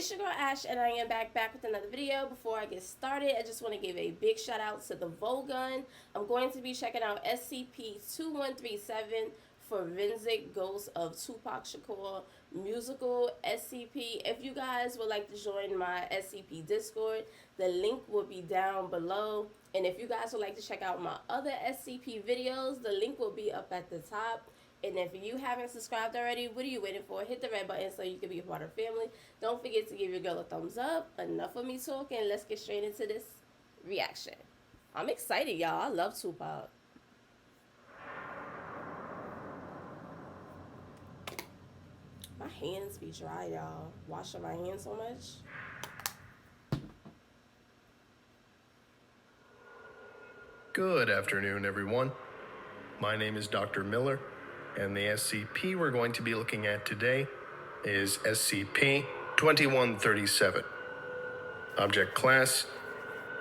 It's your girl Ash, and I am back with another video. Before I get started, I just want to give a big shout out to THEVOLGUN. I'm going to be checking out SCP-2137, Forensic Ghost of Tupac Shakur musical SCP. If you guys would like to join my SCP Discord, the link will be down below. And if you guys would like to check out my other SCP videos, the link will be up at the top. And if you haven't subscribed already, what are you waiting for? Hit the red button so you can be a part of the family. Don't forget to give your girl a thumbs up. Enough of me talking. Let's get straight into this reaction. I'm excited, y'all. I love Tupac. My hands be dry, y'all. Washing my hands so much. Good afternoon, everyone. My name is Dr. Miller, and the SCP we're going to be looking at today is SCP-2137. Object Class: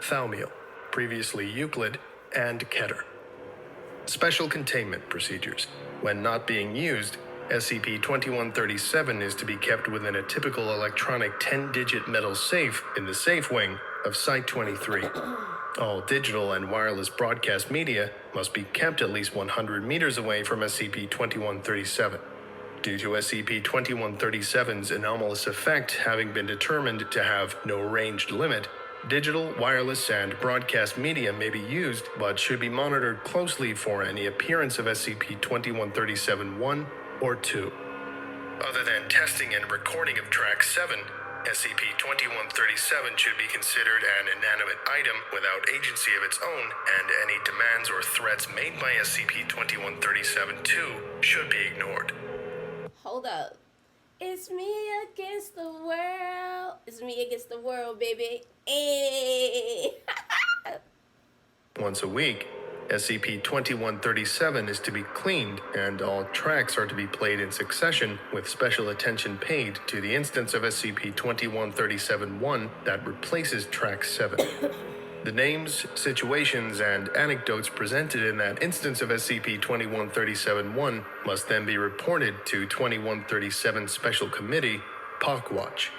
Thaumiel, previously Euclid and Keter. Special Containment Procedures. When not being used, SCP-2137 is to be kept within a typical electronic 10-digit metal safe in the safe wing of Site-23. All digital and wireless broadcast media must be kept at least 100 meters away from SCP-2137. Due to SCP-2137's anomalous effect having been determined to have no ranged limit, digital, wireless, and broadcast media may be used, but should be monitored closely for any appearance of SCP-2137-1 or 2. Other than testing and recording of Track 7, SCP-2137 should be considered an inanimate item without agency of its own, and any demands or threats made by SCP-2137-2 should be ignored. Hold up. It's me against the world. It's me against the world, baby. Hey. Once a week, SCP-2137 is to be cleaned, and all tracks are to be played in succession with special attention paid to the instance of SCP-2137-1 that replaces Track 7. The names, situations, and anecdotes presented in that instance of SCP-2137-1 must then be reported to 2137 Special Committee, POC-Watch.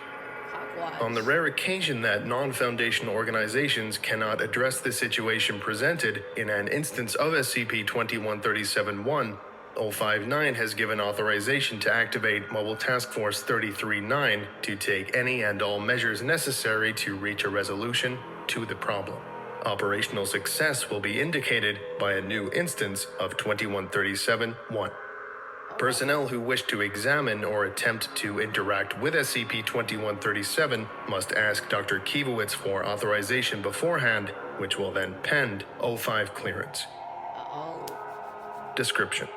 On the rare occasion that non-Foundation organizations cannot address the situation presented in an instance of SCP-2137-1, 059 has given authorization to activate Mobile Task Force 33-9 to take any and all measures necessary to reach a resolution to the problem. Operational success will be indicated by a new instance of 2137-1. Personnel who wish to examine or attempt to interact with SCP-2137 must ask Dr. Kiewicz for authorization beforehand, which will then pend 05 clearance. Description: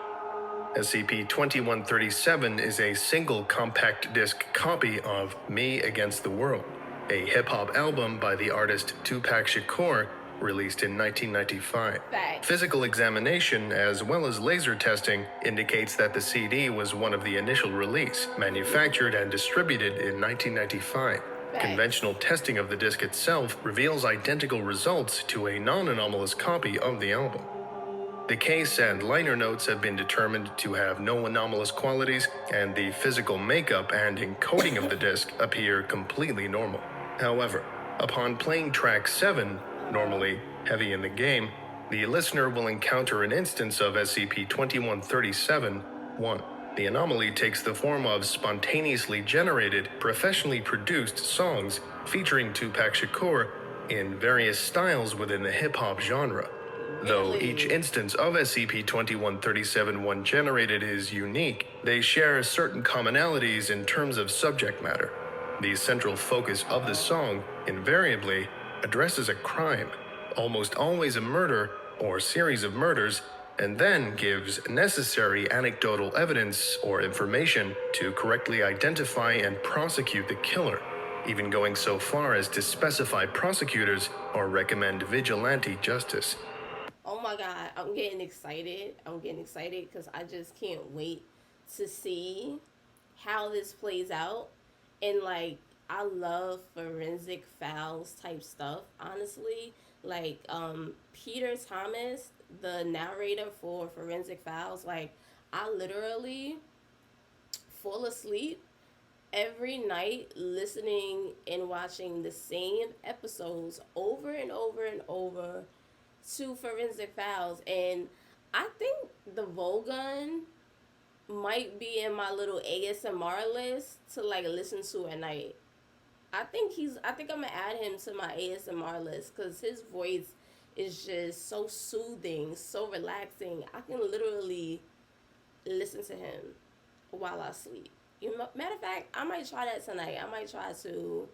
SCP-2137 is a single compact disc copy of Me Against the World, a hip-hop album by the artist Tupac Shakur, released in 1995. Physical examination, as well as laser testing, indicates that the CD was one of the initial release, manufactured and distributed in 1995. Conventional testing of the disc itself reveals identical results to a non-anomalous copy of the album. The case and liner notes have been determined to have no anomalous qualities, and the physical makeup and encoding of the disc appear completely normal. However, upon playing Track 7, normally heavy in the game, the listener will encounter an instance of SCP-2137-1. The anomaly takes the form of spontaneously generated, professionally produced songs featuring Tupac Shakur in various styles within the hip-hop genre. Though each instance of SCP-2137-1 generated is unique, they share certain commonalities in terms of subject matter. The central focus of the song invariably addresses a crime, almost always a murder or series of murders, and then gives necessary anecdotal evidence or information to correctly identify and prosecute the killer, even going so far as to specify prosecutors or recommend vigilante justice. Oh my God, I'm getting excited. Because I just can't wait to see how this plays out. And like, I love forensic files type stuff, honestly. Like, Peter Thomas, the narrator for Forensic Files, like, I literally fall asleep every night listening and watching the same episodes over and over and over to Forensic Files, and I think the Volgun might be in my little ASMR list to like listen to at night. I think I'm gonna add him to my ASMR list because his voice is just so soothing, so relaxing. I can literally listen to him while I sleep. You know, matter of fact, I might try that tonight. I might try to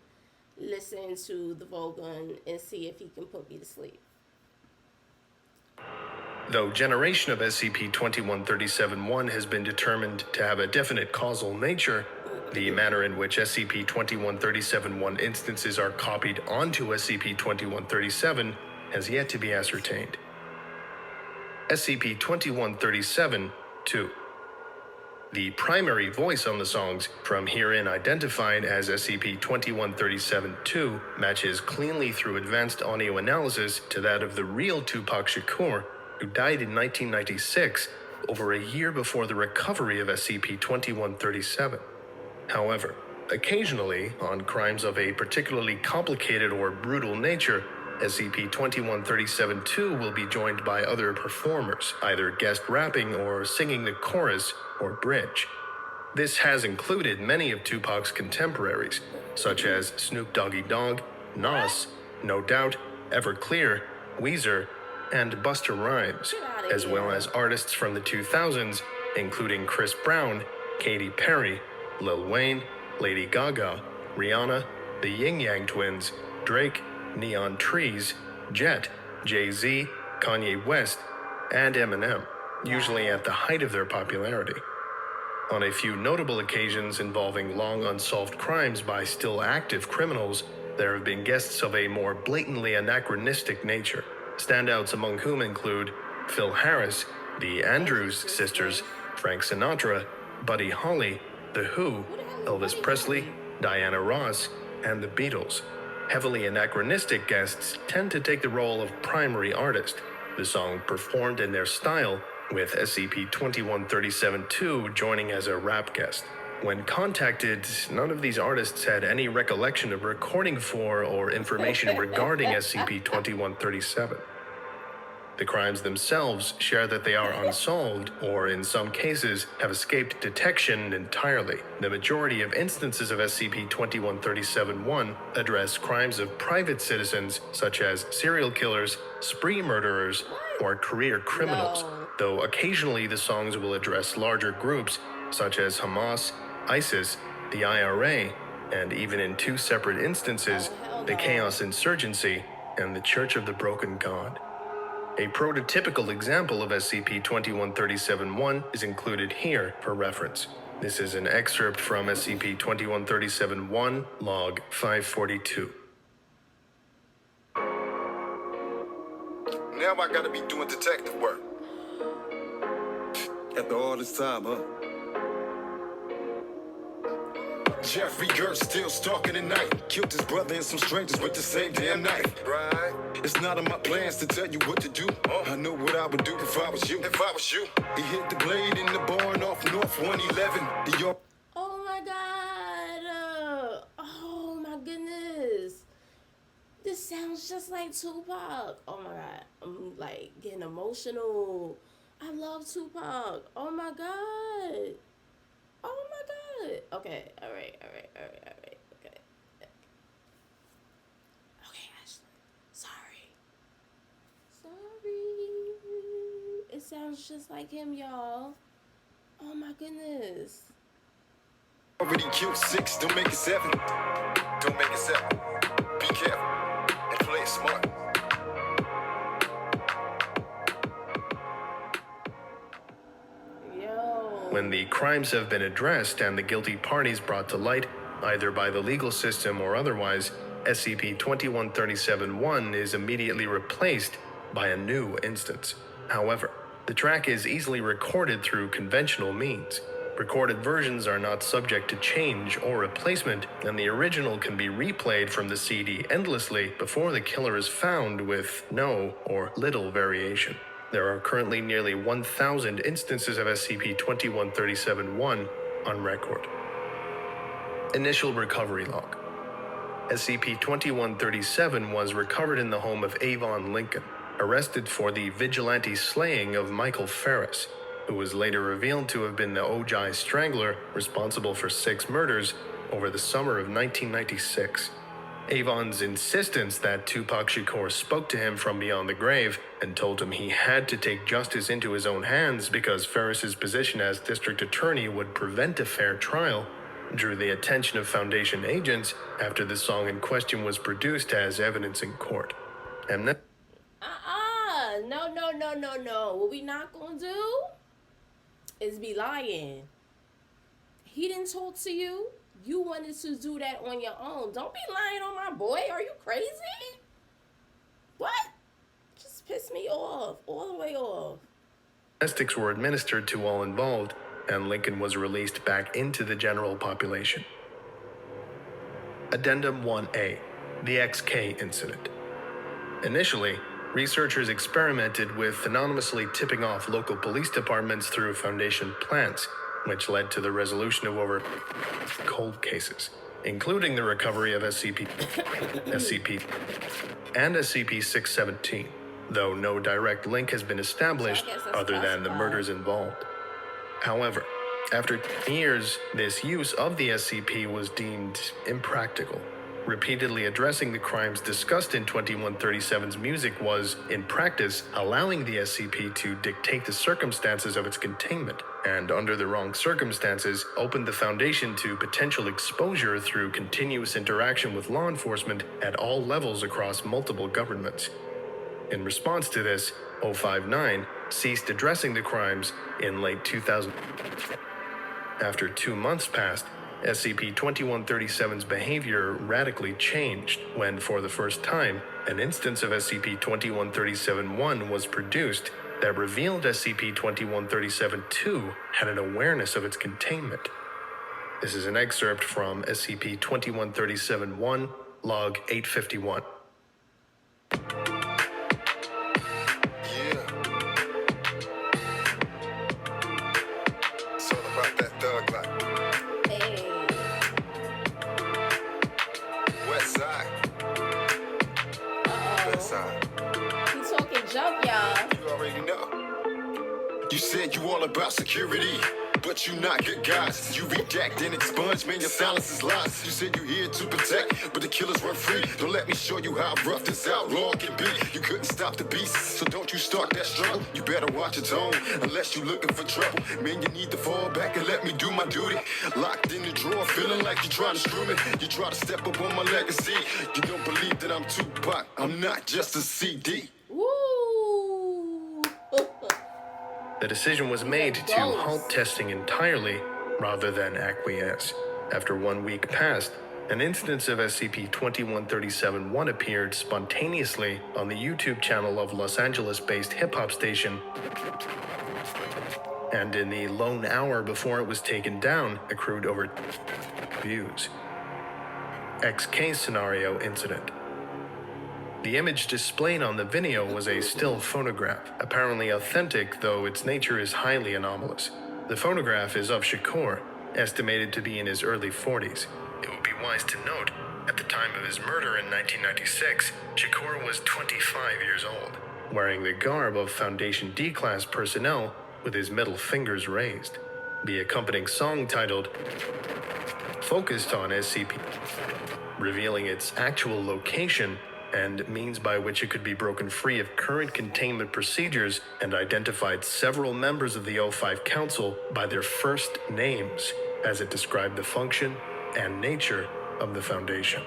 listen to the Volgun and see if he can put me to sleep. Though generation of SCP-2137-1 has been determined to have a definite causal nature, the manner in which SCP-2137-1 instances are copied onto SCP-2137 has yet to be ascertained. SCP-2137-2. The primary voice on the songs, from herein identified as SCP-2137-2, matches cleanly through advanced audio analysis to that of the real Tupac Shakur, who died in 1996, over a year before the recovery of SCP-2137. However, occasionally, on crimes of a particularly complicated or brutal nature, SCP-2137-2 will be joined by other performers, either guest rapping or singing the chorus or bridge. This has included many of Tupac's contemporaries, such as Snoop Doggy Dogg, Nas, No Doubt, Everclear, Weezer, and Busta Rhymes, as well as artists from the 2000s, including Chris Brown, Katy Perry, Lil Wayne, Lady Gaga, Rihanna, the Yin Yang Twins, Drake, Neon Trees, Jet, Jay-Z, Kanye West, and Eminem, usually at the height of their popularity. On a few notable occasions involving long unsolved crimes by still active criminals, there have been guests of a more blatantly anachronistic nature, standouts among whom include Phil Harris, the Andrews Sisters, Frank Sinatra, Buddy Holly, The Who, Elvis Presley, Diana Ross, and the Beatles. Heavily anachronistic guests tend to take the role of primary artist, the song performed in their style, with SCP-2137-2 joining as a rap guest. When contacted, none of these artists had any recollection of recording for or information regarding SCP-2137. The crimes themselves share that they are unsolved, or in some cases, have escaped detection entirely. The majority of instances of SCP-2137-1 address crimes of private citizens, such as serial killers, spree murderers, or career criminals, though occasionally the songs will address larger groups, such as Hamas, ISIS, the IRA, and even in two separate instances, the Chaos Insurgency and the Church of the Broken God. A prototypical example of SCP-2137-1 is included here for reference. This is an excerpt from SCP-2137-1, Log 542. Now I gotta be doing detective work. After all this time, huh? Jeffrey Gertz still stalking at night. Killed his brother and some strangers with the same damn knife. Right. It's not in my plans to tell you what to do. I know what I would do if I was you. If I was you. He hit the blade in the barn off North 111. Oh my God. Oh my goodness. This sounds just like Tupac. Oh my God. I'm like getting emotional. I love Tupac. Oh my God. Oh my God. Okay. All right. Okay. Okay, Ashley. Sorry. It sounds just like him, y'all. Oh my goodness. Already killed 6, don't make it 7. Don't make it 7. Be careful and play it smart. When the crimes have been addressed and the guilty parties brought to light, either by the legal system or otherwise, SCP-2137-1 is immediately replaced by a new instance. However, the track is easily recorded through conventional means. Recorded versions are not subject to change or replacement, and the original can be replayed from the CD endlessly before the killer is found with no or little variation. There are currently nearly 1,000 instances of SCP-2137-1 on record. Initial recovery log. SCP-2137 was recovered in the home of Avon Lincoln, arrested for the vigilante slaying of Michael Ferris, who was later revealed to have been the Ojai Strangler responsible for 6 murders over the summer of 1996. Avon's insistence that Tupac Shakur spoke to him from beyond the grave and told him he had to take justice into his own hands because Ferris's position as district attorney would prevent a fair trial drew the attention of Foundation agents after the song in question was produced as evidence in court. No. What we not gonna do is be lying. He didn't talk to you. You wanted to do that on your own. Don't be lying on my boy. Are you crazy? What? Just pissed me off. All the way off. Amnestics were administered to all involved, and Lincoln was released back into the general population. Addendum 1A, the XK incident. Initially, researchers experimented with anonymously tipping off local police departments through Foundation plants, which led to the resolution of over cold cases, including the recovery of SCP and SCP-617, though no direct link has been established other than the murders involved. However, after years, this use of the SCP was deemed impractical. Repeatedly addressing the crimes discussed in 2137's music was, in practice, allowing the SCP to dictate the circumstances of its containment, and under the wrong circumstances, opened the Foundation to potential exposure through continuous interaction with law enforcement at all levels across multiple governments. In response to this, 059 ceased addressing the crimes in late 2000. After 2 months passed, SCP-2137's behavior radically changed when, for the first time, an instance of SCP-2137-1 was produced that revealed SCP-2137-2 had an awareness of its containment. This is an excerpt from SCP-2137-1, Log 851. It's all about that thug life. He's talking jump, y'all. You already know. You said you all about security, but you not good guys. You redact and expunge, man, your silence is lies. You said you here to protect, but the killers run free. Don't let me show you how rough this outlaw can be. You couldn't stop the beast, so don't you start that struggle. You better watch your tone, unless you looking for trouble. Man, you need to fall back and let me do my duty. Locked in the drawer, feeling like you trying to screw me. You try to step up on my legacy. You don't believe that I'm Tupac, I'm not just a CD. Woo! The decision was made to halt testing entirely rather than acquiesce. After 1 week passed, an instance of SCP-2137-1 appeared spontaneously on the YouTube channel of Los Angeles-based hip-hop station, and in the lone hour before it was taken down, accrued over views. XK Scenario Incident. The image displayed on the video was a still photograph, apparently authentic, though its nature is highly anomalous. The photograph is of Shakur, estimated to be in his early 40s. It would be wise to note, at the time of his murder in 1996, Shakur was 25 years old, wearing the garb of Foundation D-Class personnel with his middle fingers raised. The accompanying song titled focused on SCP, revealing its actual location and means by which it could be broken free of current containment procedures, and identified several members of the O5 Council by their first names as it described the function and nature of the Foundation.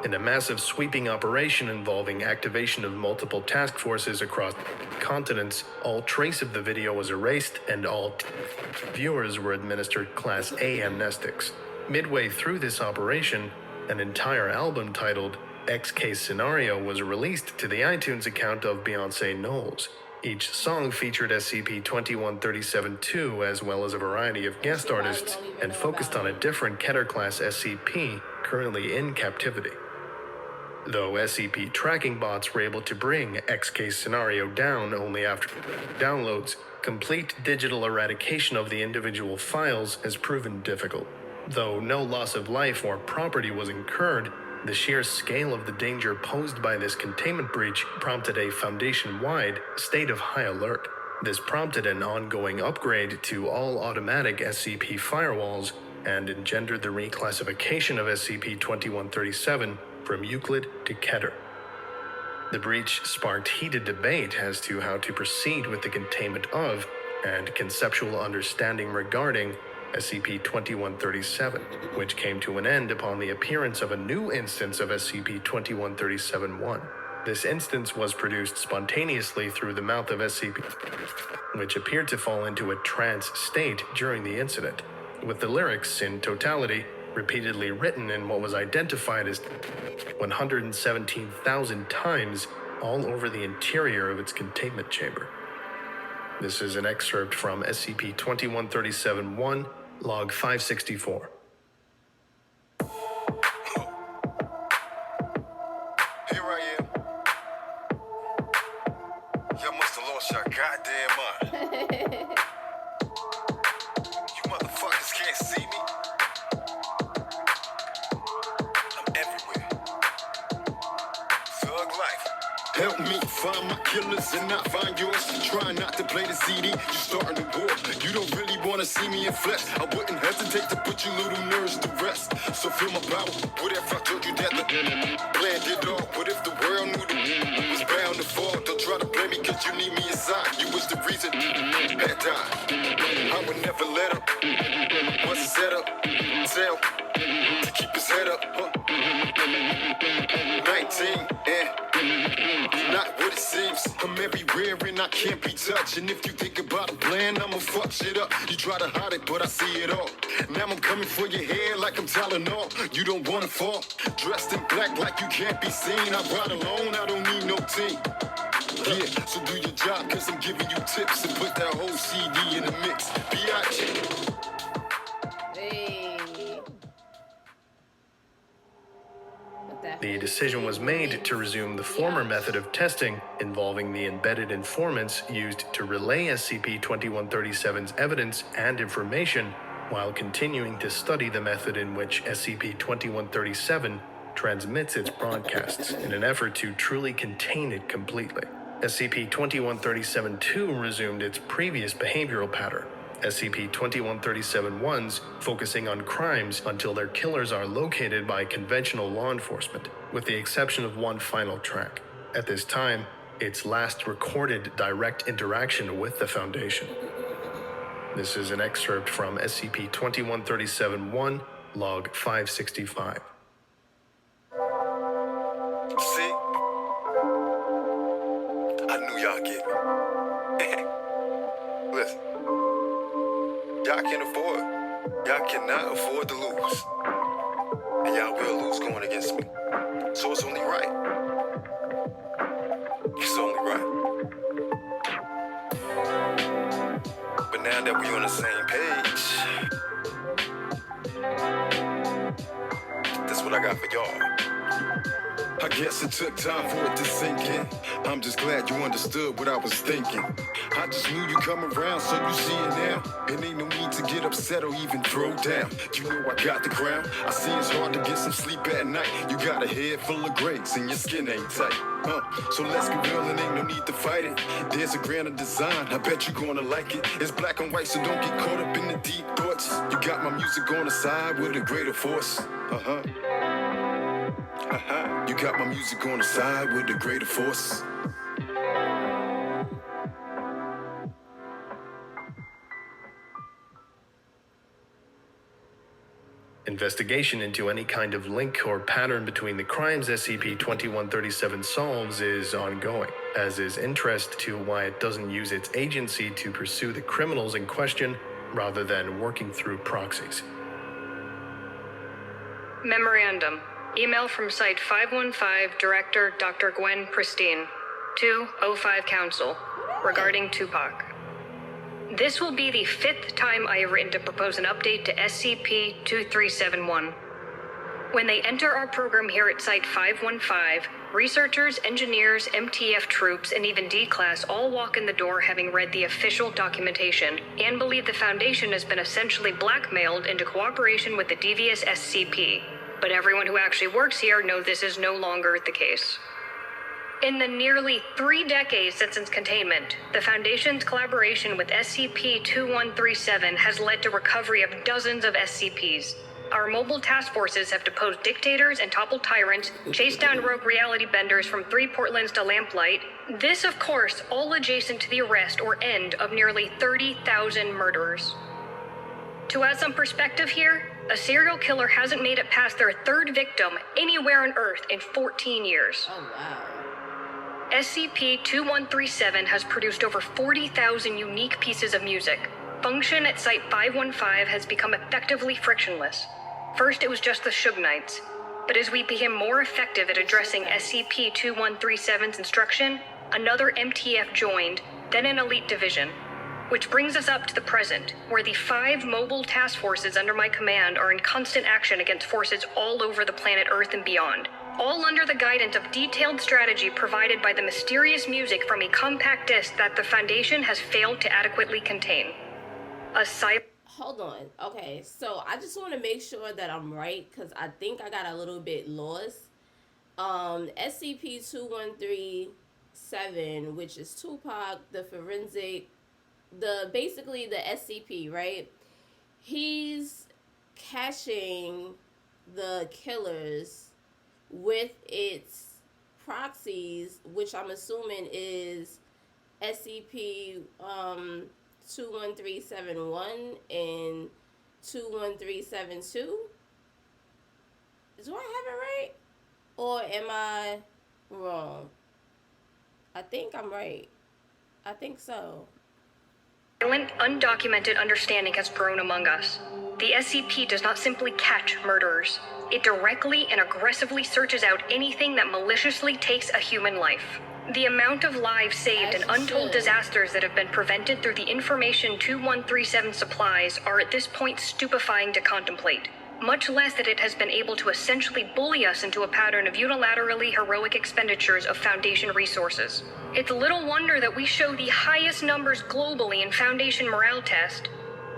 In a massive sweeping operation involving activation of multiple task forces across continents, all trace of the video was erased and all viewers were administered Class A amnestics. Midway through this operation, an entire album titled XK Scenario was released to the iTunes account of Beyonce Knowles. Each song featured SCP-2137-2 as well as a variety of guest artists and focused on a different Keter-class SCP currently in captivity. Though SCP tracking bots were able to bring XK Scenario down only after downloads, complete digital eradication of the individual files has proven difficult. Though no loss of life or property was incurred, the sheer scale of the danger posed by this containment breach prompted a Foundation-wide state of high alert. This prompted an ongoing upgrade to all automatic SCP firewalls and engendered the reclassification of SCP-2137 from Euclid to Keter. The breach sparked heated debate as to how to proceed with the containment of and conceptual understanding regarding SCP-2137, which came to an end upon the appearance of a new instance of SCP-2137-1. This instance was produced spontaneously through the mouth of SCP, which appeared to fall into a trance state during the incident, with the lyrics in totality repeatedly written in what was identified as 117,000 times all over the interior of its containment chamber. This is an excerpt from SCP-2137-1, Log 564. Here I am. Y'all must have lost your goddamn mind. You motherfuckers can't see me. I'm everywhere. Thug life. Help me find my killers and not find yours. Try not to play the CD, you starting a war. You don't really want to see me in flesh. I wouldn't hesitate to put your little nerves to rest. So feel my power. What if I told you that the plan did all? What if the world knew that it was bound to fall? Don't try to blame me cause you need me inside. You was the reason had died. I would never let up. Once it's set up, tell to keep his head up. 19 and not what it seems. I'm everywhere and I can't be touched. And if you think about a plan, I'ma fuck shit up. You try to hide it, but I see it all. Now I'm coming for your head like I'm Tylenol. You don't wanna fall. Dressed in black like you can't be seen. I ride alone, I don't need no team. Yeah, so do your job, cause I'm giving you tips and put that whole CD in the mix. B.I.G. Hey. The decision was made to resume the former method of testing involving the embedded informants used to relay SCP-2137's evidence and information while continuing to study the method in which SCP-2137 transmits its broadcasts in an effort to truly contain it completely. SCP-2137-2 resumed its previous behavioral pattern, SCP-2137-1's focusing on crimes until their killers are located by conventional law enforcement, with the exception of one final track. At this time, its last recorded direct interaction with the Foundation. This is an excerpt from SCP-2137-1, Log 565. See? I knew y'all get me. Listen. Y'all can't afford. Y'all cannot afford to lose. And y'all will lose going against me. So it's only right. It's only right. But now that we on the same page, that's what I got for y'all. I guess it took time for it to sink in. I'm just glad you understood what I was thinking. I just knew you come around, so you see it now. And ain't no need to get upset or even throw down. You know I got the crown. I see it's hard to get some sleep at night. You got a head full of grapes and your skin ain't tight. So let's get real and ain't no need to fight it. There's a grander design, I bet you gonna like it. It's black and white, so don't get caught up in the deep thoughts. You got my music on the side with a greater force. You got my music on the side with a greater force. Investigation into any kind of link or pattern between the crimes SCP-2137 solves is ongoing, as is interest to why it doesn't use its agency to pursue the criminals in question rather than working through proxies. Memorandum. Email from Site 515, Director Dr. Gwen Pristine, 205 Council, regarding Tupac. This will be the 5th time I have written to propose an update to SCP-2371. When they enter our program here at Site 515, researchers, engineers, MTF troops, and even D-Class all walk in the door having read the official documentation and believe the Foundation has been essentially blackmailed into cooperation with the devious SCP. But everyone who actually works here knows this is no longer the case. In the nearly 3 decades since its containment, the Foundation's collaboration with SCP-2137 has led to recovery of dozens of SCPs. Our mobile task forces have deposed dictators and toppled tyrants, chased down rogue reality benders from 3 Portlands to Lamplight. This, of course, all adjacent to the arrest or end of nearly 30,000 murderers. To add some perspective here, a serial killer hasn't made it past their 3rd victim anywhere on Earth in 14 years. Oh, wow. SCP-2137 has produced over 40,000 unique pieces of music. Function at Site-515 has become effectively frictionless. First, it was just the Suge Knights, but as we became more effective at addressing SCP-2137's instruction, another MTF joined, then an elite division. Which brings us up to the present, where the 5 mobile task forces under my command are in constant action against forces all over the planet Earth and beyond, all under the guidance of detailed strategy provided by the mysterious music from a compact disc that the Foundation has failed to adequately contain. Hold on. Okay, so I just want to make sure that I'm right, because I think I got a little bit lost. SCP-2137, which is Tupac, the forensic, basically the SCP, right? He's caching the killers with its proxies, which I'm assuming is SCP-21371 and 21372. Do I have it right? Or am I wrong? I think I'm right. I think so. Violent, undocumented understanding has grown among us. The SCP does not simply catch murderers. It directly and aggressively searches out anything that maliciously takes a human life. The amount of lives saved and untold disasters that have been prevented through the information 2137 supplies are at this point stupefying to contemplate. Much less that it has been able to essentially bully us into a pattern of unilaterally heroic expenditures of Foundation resources. It's little wonder that we show the highest numbers globally in Foundation morale test.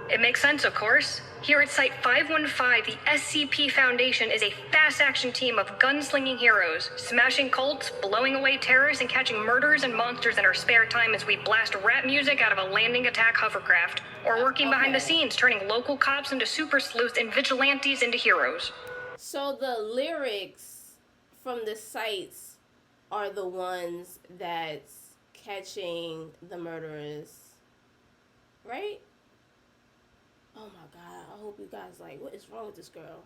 It makes sense, of course. Here at Site-515, the SCP Foundation is a fast-action team of gunslinging heroes, smashing cults, blowing away terrorists, and catching murderers and monsters in our spare time as we blast rap music out of a landing attack hovercraft, or working behind the scenes, turning local cops into super sleuths and vigilantes into heroes. So the lyrics from the sites are the ones that's catching the murderers, right? Oh my God, I hope you guys what is wrong with this girl?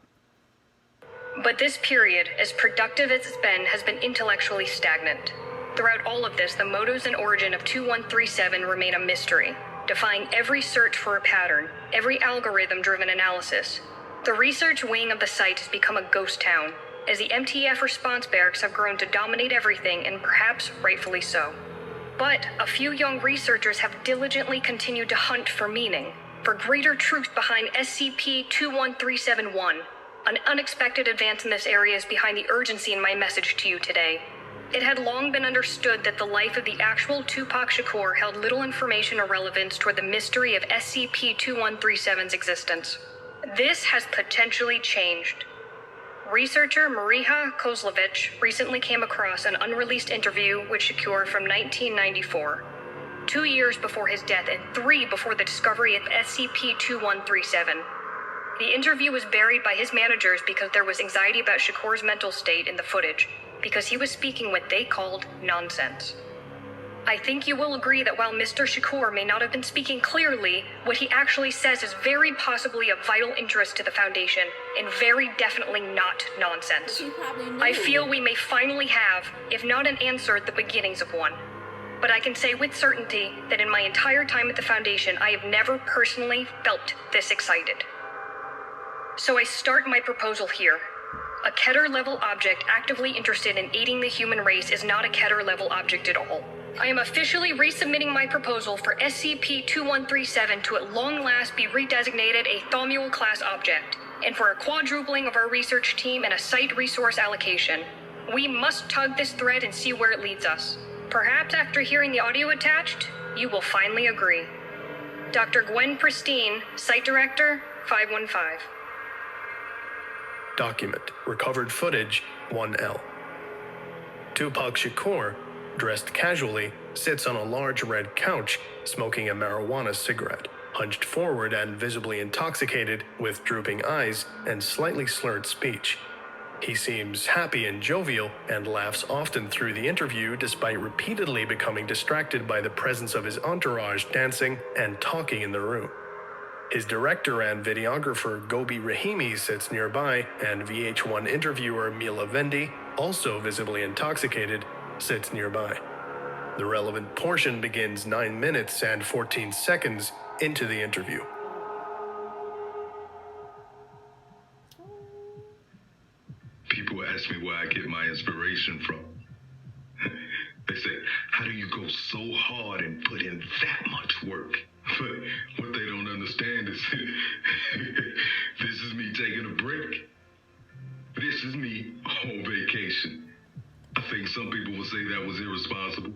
But this period, as productive as it's been, has been intellectually stagnant. Throughout all of this, the motives and origin of 2137 remain a mystery, defying every search for a pattern, every algorithm-driven analysis. The research wing of the site has become a ghost town, as the MTF response barracks have grown to dominate everything, and perhaps rightfully so. But a few young researchers have diligently continued to hunt for meaning, for greater truth behind SCP-21371. An unexpected advance in this area is behind the urgency in my message to you today. It had long been understood that the life of the actual Tupac Shakur held little information or relevance toward the mystery of SCP-2137's existence. This has potentially changed. Researcher Mariha Kozlovich recently came across an unreleased interview with Shakur from 1994. 2 years before his death and 3 before the discovery of SCP-2137. The interview was buried by his managers because there was anxiety about Shakur's mental state in the footage, because he was speaking what they called nonsense. I think you will agree that while Mr. Shakur may not have been speaking clearly, what he actually says is very possibly of vital interest to the Foundation, and very definitely not nonsense. He probably knew. I feel we may finally have, if not an answer, the beginnings of one. But I can say with certainty that in my entire time at the Foundation, I have never personally felt this excited. So I start my proposal here. A Keter-level object actively interested in aiding the human race is not a Keter-level object at all. I am officially resubmitting my proposal for SCP-2137 to at long last be redesignated a Thaumiel-class object, and for a quadrupling of our research team and a site resource allocation. We must tug this thread and see where it leads us. Perhaps after hearing the audio attached, you will finally agree. Dr. Gwen Pristine, Site Director, 515. Document. Recovered footage 1L. Tupac Shakur, dressed casually, sits on a large red couch, smoking a marijuana cigarette, hunched forward and visibly intoxicated, with drooping eyes and slightly slurred speech. He seems happy and jovial and laughs often through the interview despite repeatedly becoming distracted by the presence of his entourage dancing and talking in the room. His director and videographer Gobi Rahimi sits nearby, and VH1 interviewer Mila Vendi, also visibly intoxicated, sits nearby. The relevant portion begins 9 minutes and 14 seconds into the interview. People ask me where I get my inspiration from. They say, how do you go so hard and put in that much work? But what they don't understand is this is me taking a break. This is me on vacation. I think some people will say that was irresponsible.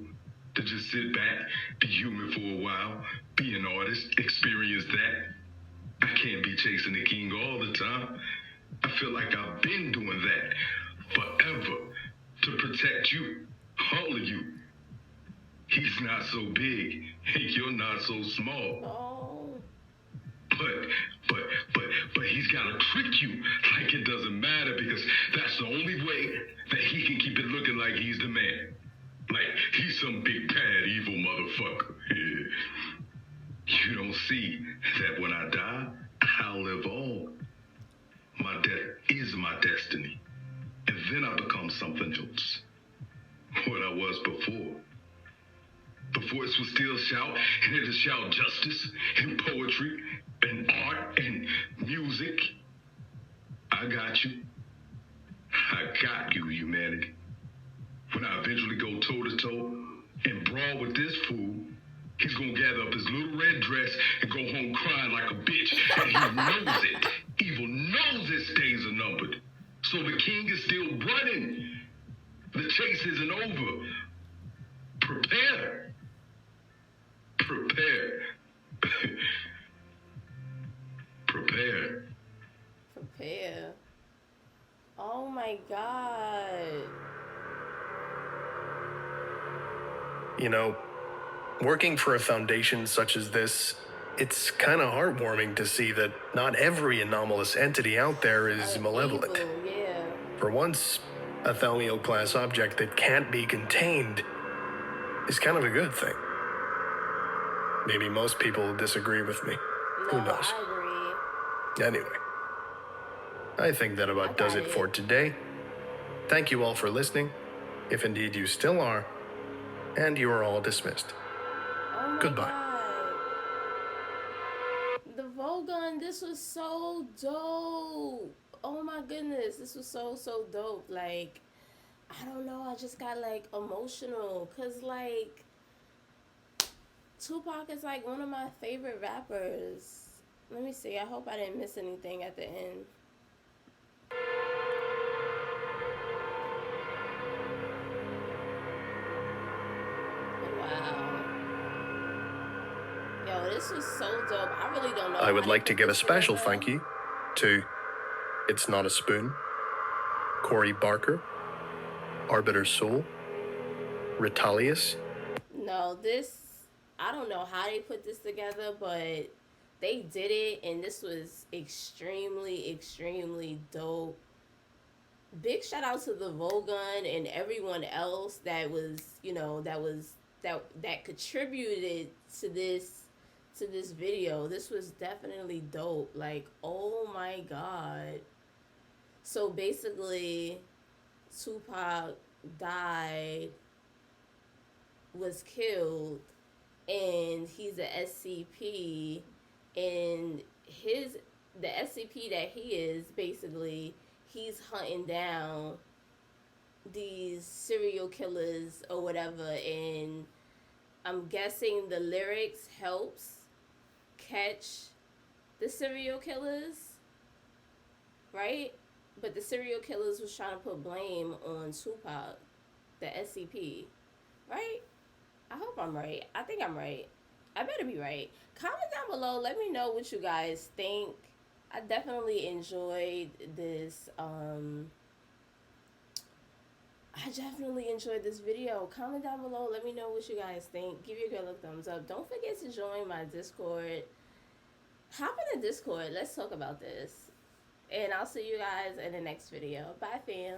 To just sit back, be human for a while, be an artist, experience that. I can't be chasing the king all the time. I feel like I've been doing that forever to protect you, all of you. He's not so big, and you're not so small. Oh. But he's gotta trick you like it doesn't matter, because that's the only way that he can keep it looking like he's the man. Like he's some big bad evil motherfucker. You don't see that when I die, I'll live on. My death is my destiny. And then I become something else. What I was before. The voice will still shout, and it'll shout justice and poetry and art and music. I got you. I got you, humanity. When I eventually go toe-to-toe and brawl with this fool, he's gonna gather up his little red dress and go home crying like a bitch. And he knows it. Evil knows his days are numbered. So the king is still running. The chase isn't over. Prepare. Prepare. Prepare. Prepare. Oh my God. You know, working for a foundation such as this, it's kind of heartwarming to see that not every anomalous entity out there is malevolent. Evil, yeah. For once, a Thaumiel class object that can't be contained is kind of a good thing. Maybe most people disagree with me. No, Who knows? I agree. Anyway, I think that about does it for today. Thank you all for listening, if indeed you still are, and you are all dismissed. Oh my Goodbye. God. The Volgun, this was so dope. Oh my goodness, this was so dope. Like, I don't know, I just got like emotional, cause like Tupac is like one of my favorite rappers. Let me see, I hope I didn't miss anything at the end. Wow. Yo, this was so dope. I really don't know. I would how like to put give a this special together. thank you to It's Not a Spoon, Corey Barker, Arbiter Soul, Ritalius. No, this, I don't know how they put this together, but they did it, and this was extremely dope. Big shout out to the Volgun and everyone else that was, you know, that contributed to this video. This was definitely dope. Like, oh my God. So basically, Tupac died, was killed, and he's a SCP, and the SCP that he is, basically, he's hunting down these serial killers or whatever, and I'm guessing the lyrics helps catch the serial killers, right? But the serial killers was trying to put blame on Tupac, the SCP, right? I hope I'm right. I think I'm right. I better be right. Comment down below. Let me know what you guys think. I definitely enjoyed this. I definitely enjoyed this video. Comment down below. Let me know what you guys think. Give your girl a thumbs up. Don't forget to join my Discord. Hop in the Discord. Let's talk about this. And I'll see you guys in the next video. Bye, fam.